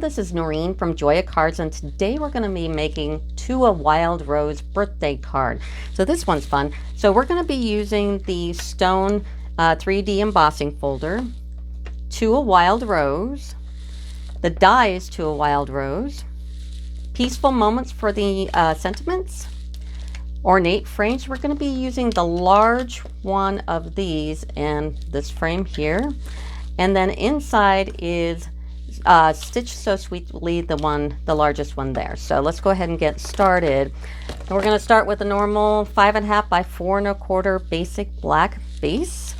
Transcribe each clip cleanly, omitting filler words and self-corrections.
this is Noreen from Joya Cards, and today we're going to be making To a Wild Rose birthday card. So this one's fun. So we're going to be using the stone 3D embossing folder, To a Wild Rose. The die is To a Wild Rose. Peaceful Moments for the sentiments. Ornate frames. We're going to be using the large one of these and this frame here. And then inside is Stitch So Sweetly, the largest one there. So let's go ahead and get started. And we're going to start with a normal 5.5 by 4 1/4 basic black base.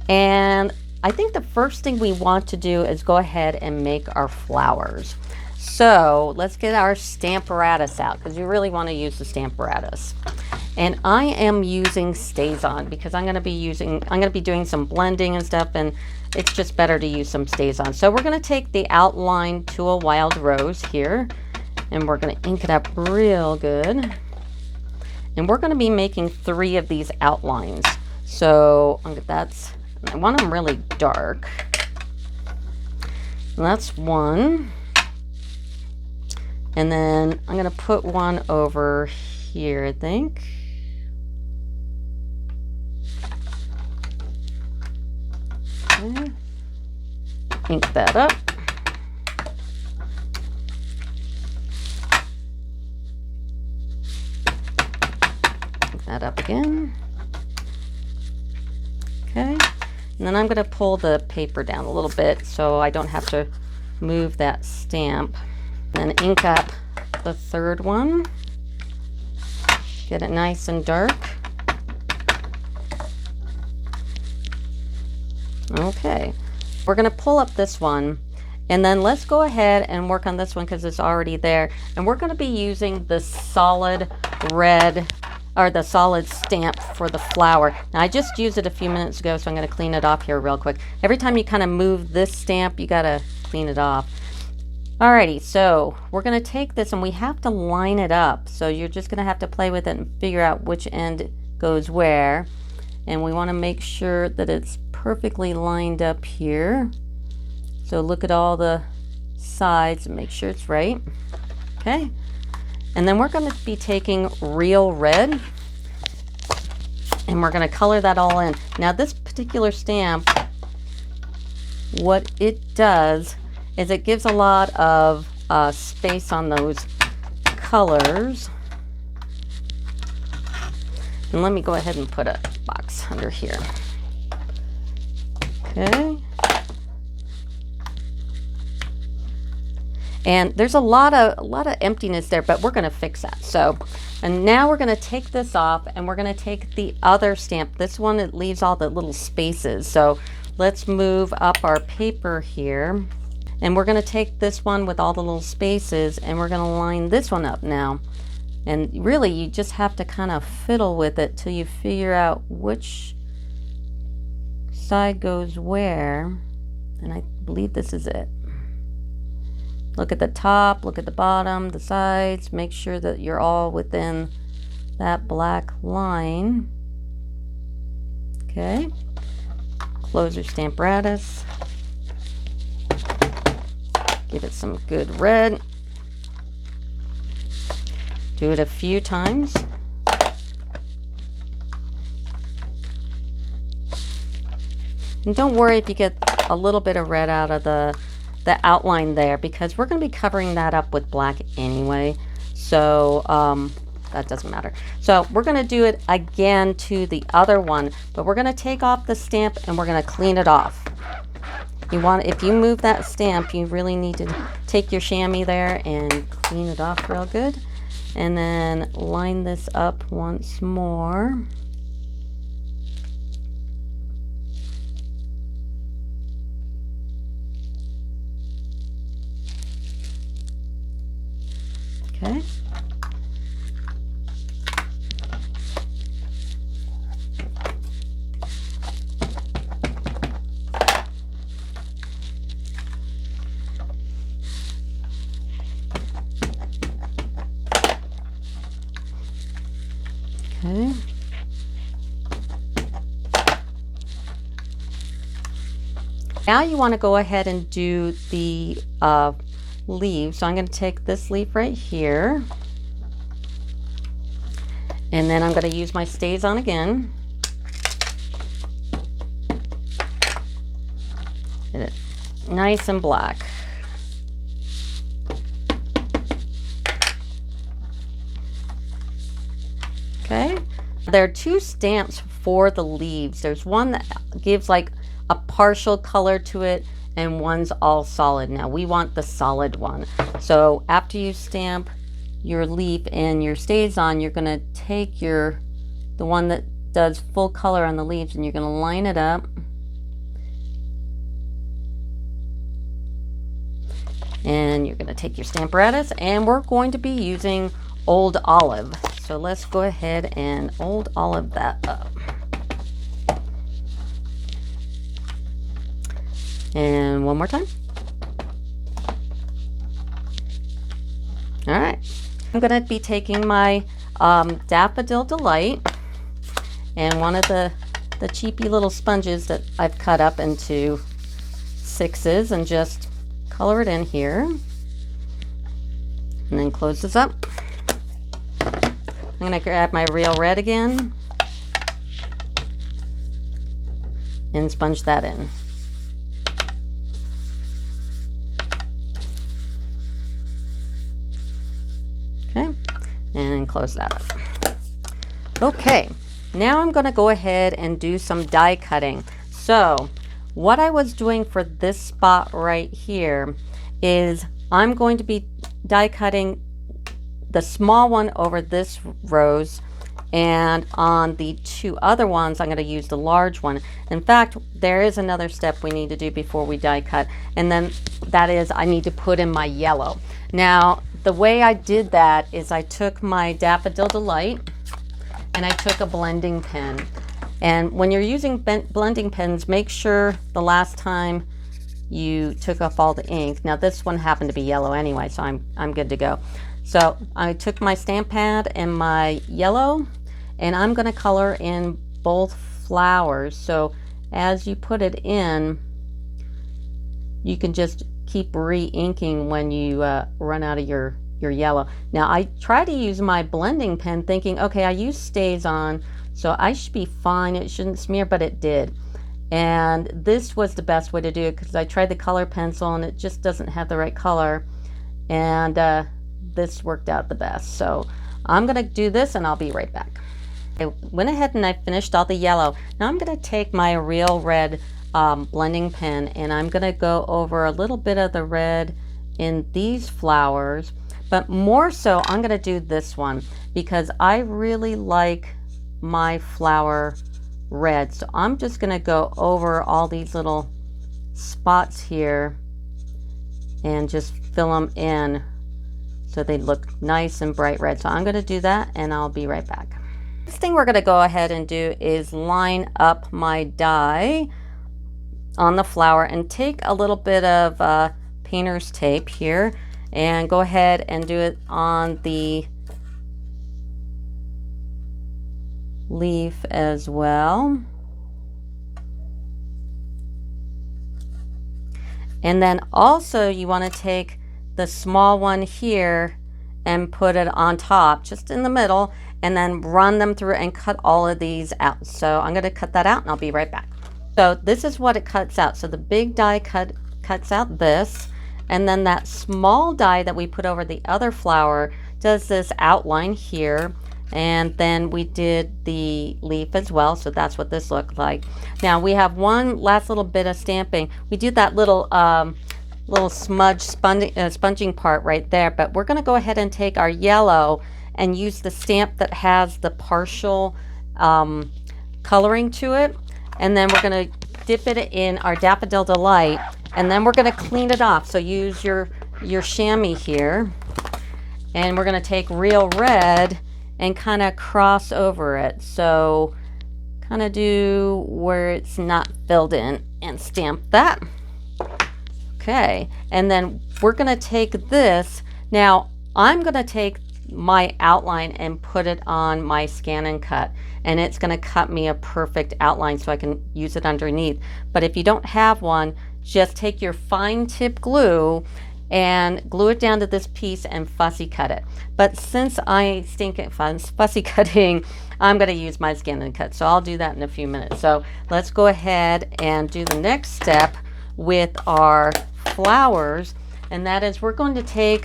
And I think the first thing we want to do is go ahead and make our flowers. So let's get our Stamparatus out, because you really want to use the Stamparatus. And I am using StazOn because I'm going to be doing some blending and stuff, and it's just better to use some StazOn. So we're going to take the outline To a Wild Rose here, and we're going to ink it up real good. And we're going to be making 3 of these outlines. So I want them really dark. And that's one. And then I'm going to put one over here, I think. Okay. Ink that up. Ink that up again. Okay. And then I'm going to pull the paper down a little bit so I don't have to move that stamp. Then ink up the 3rd one. Get it nice and dark. Okay, we're going to pull up this one, and then let's go ahead and work on this one because it's already there. And we're going to be using the solid red, or the solid stamp for the flower. Now I just used it a few minutes ago, so I'm going to clean it off here real quick. Every time you kind of move this stamp, you got to clean it off. Alrighty, so we're going to take this and we have to line it up. So you're just going to have to play with it and figure out which end goes where. And we want to make sure that it's perfectly lined up here. So look at all the sides and make sure it's right. Okay. And then we're going to be taking real red and we're going to color that all in. Now this particular stamp, what it does is it gives a lot of space on those colors. And let me go ahead and put a box under here. Okay. And there's a lot of emptiness there, but we're going to fix that. So, and now we're going to take this off and we're going to take the other stamp. This one, it leaves all the little spaces. So let's move up our paper here. And we're going to take this one with all the little spaces and we're going to line this one up now. And really, you just have to kind of fiddle with it till you figure out which side goes where. And I believe this is it. Look at the top, look at the bottom, the sides. Make sure that you're all within that black line. Okay. Close your Stamparatus. Give it some good red. Do it a few times. And don't worry if you get a little bit of red out of the outline there, because we're going to be covering that up with black anyway. So that doesn't matter. So we're going to do it again to the other one, but we're going to take off the stamp and we're going to clean it off. If you move that stamp, you really need to take your chamois there and clean it off real good. And then line this up once more. Okay. Okay. Now you want to go ahead and do the leaves. So I'm going to take this leaf right here, and then I'm going to use my Stays On again. And it's nice and black. Okay, there are two stamps for the leaves. There's one that gives like a partial color to it, and one's all solid. Now we want the solid one. So after you stamp your leaf and your Stays On, you're gonna take the one that does full color on the leaves, and you're gonna line it up. And you're gonna take your Stamparatus, and we're going to be using Old Olive. So let's go ahead and Old Olive that up. And one more time. All right. I'm going to be taking my Daffodil Delight and one of the cheapy little sponges that I've cut up into 6s and just color it in here. And then close this up. I'm going to grab my Real Red again and sponge that in. Okay, and close that up. Okay, now I'm going to go ahead and do some die cutting. So what I was doing for this spot right here is I'm going to be die cutting the small one over this rose, and on the two other ones I'm going to use the large one. In fact, there is another step we need to do before we die cut, and then that is I need to put in my yellow. Now the way I did that is I took my Daffodil Delight and I took a blending pen, and when you're using blending pens, make sure the last time you took off all the ink. Now this one happened to be yellow anyway, so I'm good to go. So I took my stamp pad and my yellow, and I'm going to color in both flowers. So as you put it in, you can just keep re-inking when you run out of your yellow. Now I try to use my blending pen thinking, okay, I use Stays On, so I should be fine. It shouldn't smear, but it did. And this was the best way to do it because I tried the color pencil and it just doesn't have the right color. And this worked out the best. So I'm going to do this and I'll be right back. I went ahead and I finished all the yellow. Now I'm going to take my Real Red blending pen and I'm going to go over a little bit of the red in these flowers, but more so I'm going to do this one because I really like my flower red. So I'm just going to go over all these little spots here and just fill them in so they look nice and bright red. So I'm going to do that and I'll be right back. Next thing we're going to go ahead and do is line up my die on the flower and take a little bit of painter's tape here and go ahead and do it on the leaf as well. And then also you want to take the small one here and put it on top, just in the middle, and then run them through and cut all of these out. So I'm going to cut that out and I'll be right back. So this is what it cuts out. So the big die cuts out this, and then that small die that we put over the other flower does this outline here. And then we did the leaf as well, so that's what this looked like. Now we have one last little bit of stamping. We did that little smudge sponging part right there, but we're going to go ahead and take our yellow and use the stamp that has the partial coloring to it, and then we're going to dip it in our Daffodil Delight, and then we're going to clean it off. So use your chamois here, and we're going to take Real Red and kind of cross over it. So kind of do where it's not filled in and stamp that. Okay, and then we're going to take this. Now I'm going to take my outline and put it on my Scan and Cut, and it's going to cut me a perfect outline so I can use it underneath. But if you don't have one, just take your fine tip glue and glue it down to this piece and fussy cut it. But since I stink at fussy cutting, I'm going to use my scan and cut. So I'll do that in a few minutes. So let's go ahead and do the next step with our flowers. And that is, we're going to take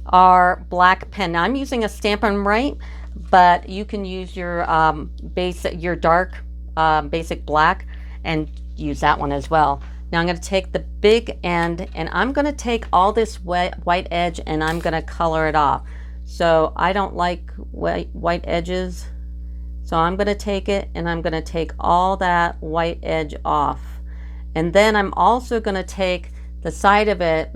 our black pen. Now I'm using a Stampin' Right, but you can use your dark basic black and use that one as well. Now I'm going to take the big end and I'm going to take all this white edge and I'm going to color it off. So I don't like white edges. So I'm going to take it and I'm going to take all that white edge off. And then I'm also going to take the side of it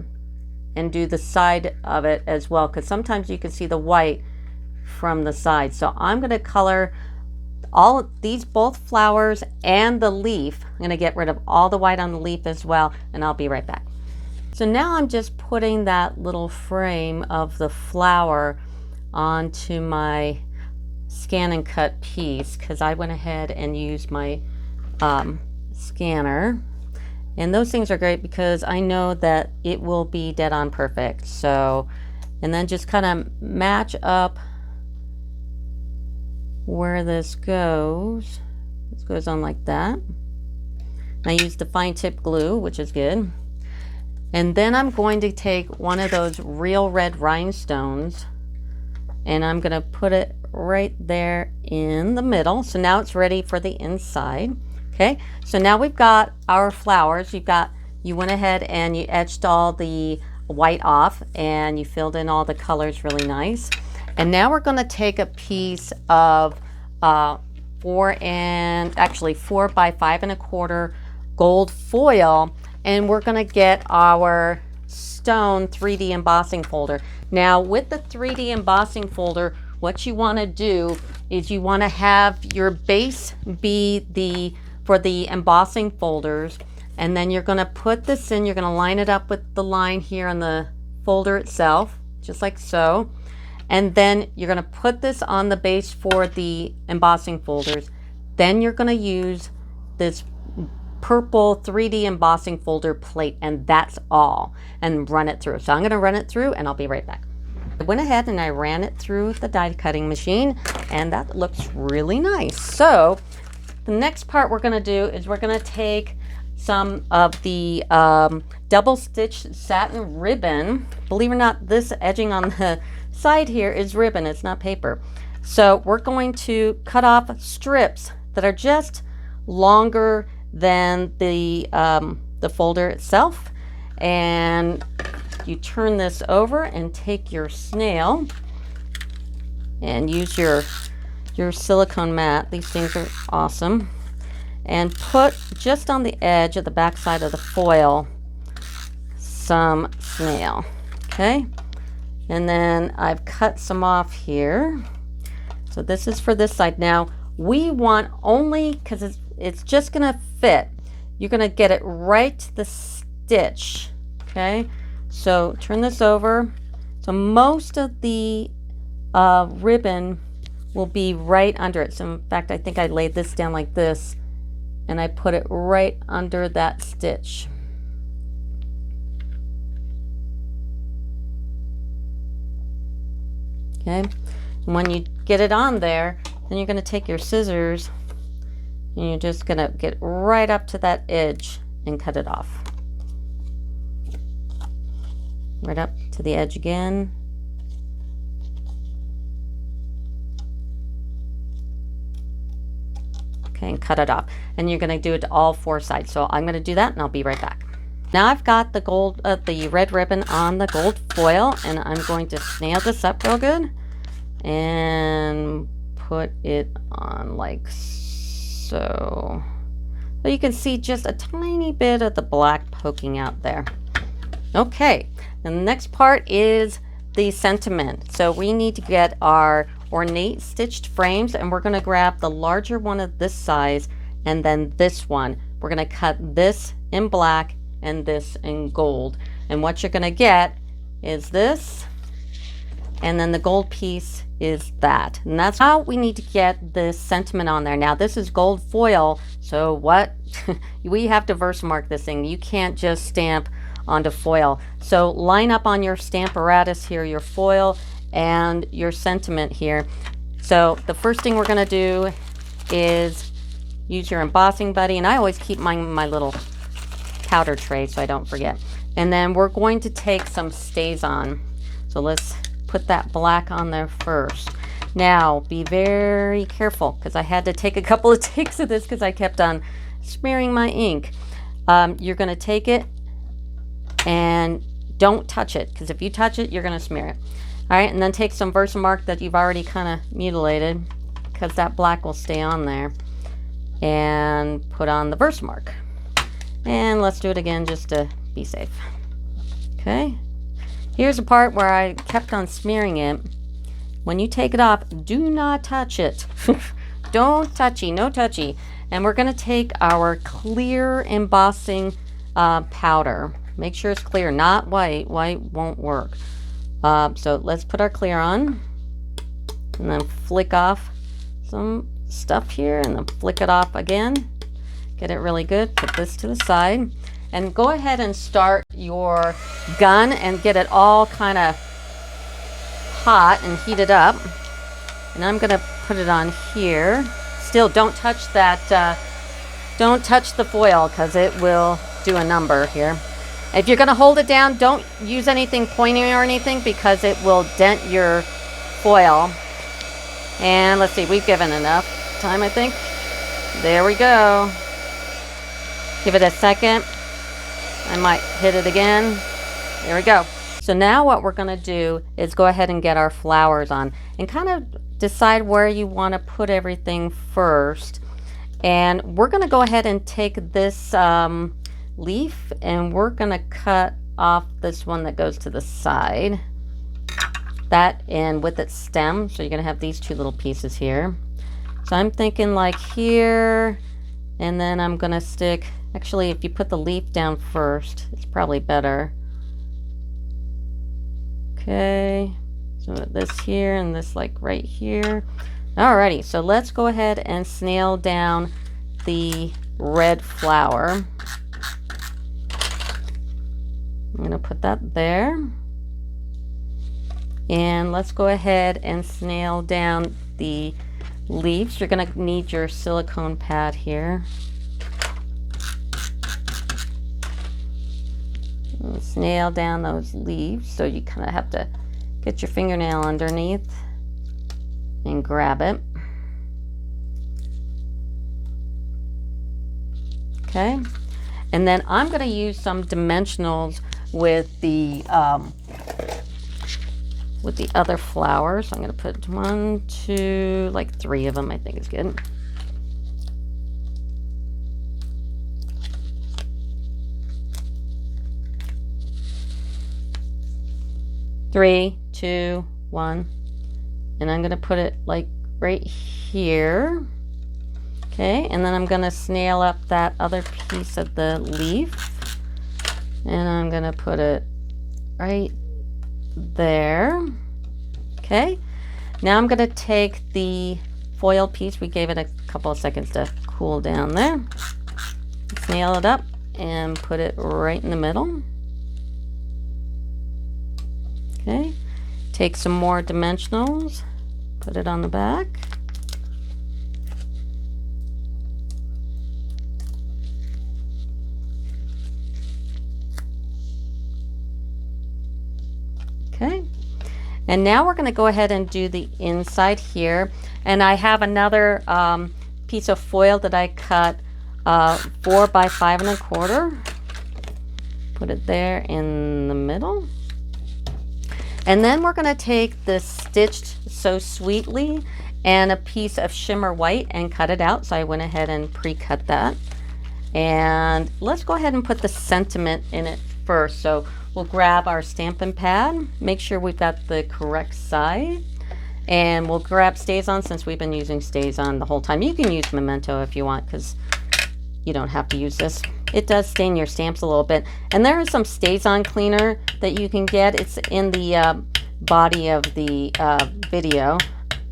and do the side of it as well, because sometimes you can see the white from the side. So I'm going to color all of these, both flowers and the leaf. I'm going to get rid of all the white on the leaf as well, and I'll be right back. So now I'm just putting that little frame of the flower onto my scan and cut piece, because I went ahead and used my scanner. And those things are great because I know that it will be dead on perfect. So, and then just kind of match up where this goes. This goes on like that. I used the fine tip glue, which is good. And then I'm going to take one of those real red rhinestones and I'm going to put it right there in the middle. So now it's ready for the inside. Okay, so now we've got our flowers. You went ahead and you etched all the white off and you filled in all the colors really nice. And now we're going to take a piece of 4 by 5¼ gold foil, and we're going to get our stone 3D embossing folder. Now with the 3D embossing folder, what you want to do is you want to have your base be for the embossing folders, and then you're going to put this in. You're going to line it up with the line here on the folder itself, just like so. And then you're going to put this on the base for the embossing folders. Then you're going to use this purple 3D embossing folder plate, and that's all, and run it through. So I'm going to run it through and I'll be right back. I went ahead and I ran it through the die cutting machine, and that looks really nice. So the next part we're going to do is we're going to take some of the double stitch satin ribbon. Believe it or not, this edging on the side here is ribbon, it's not paper. So we're going to cut off strips that are just longer than the folder itself, and you turn this over and take your snail and use your silicone mat. These things are awesome. And put just on the edge of the back side of the foil some snail. Okay, and then I've cut some off here. So this is for this side. Now we want only, because it's just gonna fit, you're gonna get it right to the stitch. Okay, so turn this over. So most of the ribbon will be right under it. So in fact, I think I laid this down like this and I put it right under that stitch. Okay, and when you get it on there, then you're going to take your scissors and you're just going to get right up to that edge and cut it off. Right up to the edge again. Okay, and cut it off. And you're going to do it to all 4 sides. So I'm going to do that and I'll be right back. Now I've got the the red ribbon on the gold foil, and I'm going to snail this up real good and put it on like so. So you can see just a tiny bit of the black poking out there. Okay, and the next part is the sentiment. So we need to get our ornate stitched frames, and we're going to grab the larger one of this size and then this one. We're going to cut this in black and this in gold, and what you're going to get is this, and then the gold piece is that, and that's how we need to get this sentiment on there. Now this is gold foil, so what we have to Versamark this thing. You can't just stamp onto foil. So line up on your Stamparatus here, your foil and your sentiment here. So the first thing we're going to do is use your embossing buddy, and I always keep my little powder tray so I don't forget. And then we're going to take some StazOn. So let's put that black on there first. Now be very careful, because I had to take a couple of takes of this because I kept on smearing my ink. You're going to take it and don't touch it, because if you touch it, you're going to smear it. All right, and then take some Versamark that you've already kind of mutilated, because that black will stay on there, and put on the Versamark. And let's do it again just to be safe. Okay, here's the part where I kept on smearing it. When you take it off, do not touch it. Don't touchy, no touchy. And we're going to take our clear embossing powder. Make sure it's clear, not white. White won't work. So let's put our clear on, and then flick off some stuff here, and then flick it off again. Get it really good. Put this to the side, and go ahead and start your gun and get it all kind of hot and heat it up. And I'm going to put it on here. Still, don't touch that. Don't touch the foil, because it will do a number here. If you're going to hold it down, don't use anything pointy or anything, because it will dent your foil. And let's see, we've given enough time, I think. There we go. Give it a second. I might hit it again. There we go. So now what we're going to do is go ahead and get our flowers on, and kind of decide where you want to put everything first. And we're going to go ahead and take this leaf, and we're going to cut off this one that goes to the side. That and with its stem. So you're going to have these two little pieces here. So I'm thinking like here, and then I'm going to stick, actually if you put the leaf down first, it's probably better. Okay, so this here and this like right here. Alrighty, so let's go ahead and snail down the red flower. I'm going to put that there. And let's go ahead and snail down the leaves. You're going to need your silicone pad here. And snail down those leaves, so you kind of have to get your fingernail underneath and grab it. Okay, and then I'm going to use some dimensionals with the other flowers. So I'm going to put 1, 2, like 3 of them. I think is good. Three, 2, 1, and I'm going to put it like right here. Okay, and then I'm going to snail up that other piece of the leaf, and I'm going to put it right there. Okay, now I'm going to take the foil piece. We gave it a couple of seconds to cool down there. Snail it up and put it right in the middle. Okay, take some more dimensionals, put it on the back. Okay, and now we're going to go ahead and do the inside here. And I have another piece of foil that I cut 4 by 5 1/4. Put it there in the middle. And then we're going to take the Stitched So Sweetly and a piece of shimmer white and cut it out. So I went ahead and pre-cut that. And let's go ahead and put the sentiment in it first. So we'll grab our Stampin' pad, make sure we've got the correct side, and we'll grab StazOn, since we've been using StazOn the whole time. You can use Memento if you want, because you don't have to use this. It does stain your stamps a little bit. And there is some StazOn cleaner that you can get. It's in the body of the video.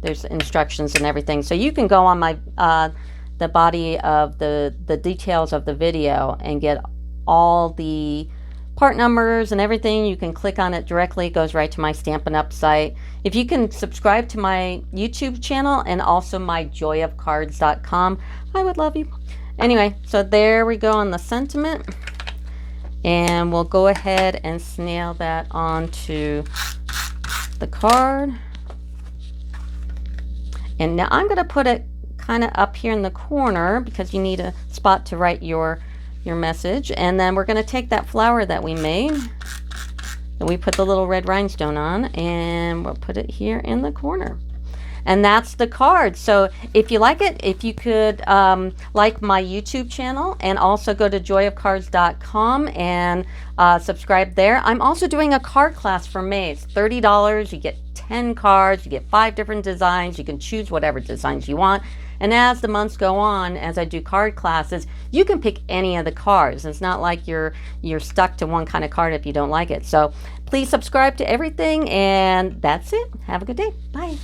There's instructions and everything. So you can go on my the body of the details of the video and get all the part numbers and everything. You can click on it directly. It goes right to my Stampin' Up site. If you can subscribe to my YouTube channel and also my joyofcards.com, I would love you. Anyway, so there we go on the sentiment. And we'll go ahead and snail that onto the card. And now I'm going to put it kind of up here in the corner because you need a spot to write your message. And then we're going to take that flower that we made, that we put the little red rhinestone on, and we'll put it here in the corner. And that's the card. So if you like it, if you could like my YouTube channel and also go to joyofcards.com and subscribe there. I'm also doing a card class for May. It's $30. You get 10 cards. You get 5 different designs. You can choose whatever designs you want. And as the months go on, as I do card classes, you can pick any of the cards. It's not like you're stuck to one kind of card if you don't like it. So please subscribe to everything. And that's it. Have a good day. Bye.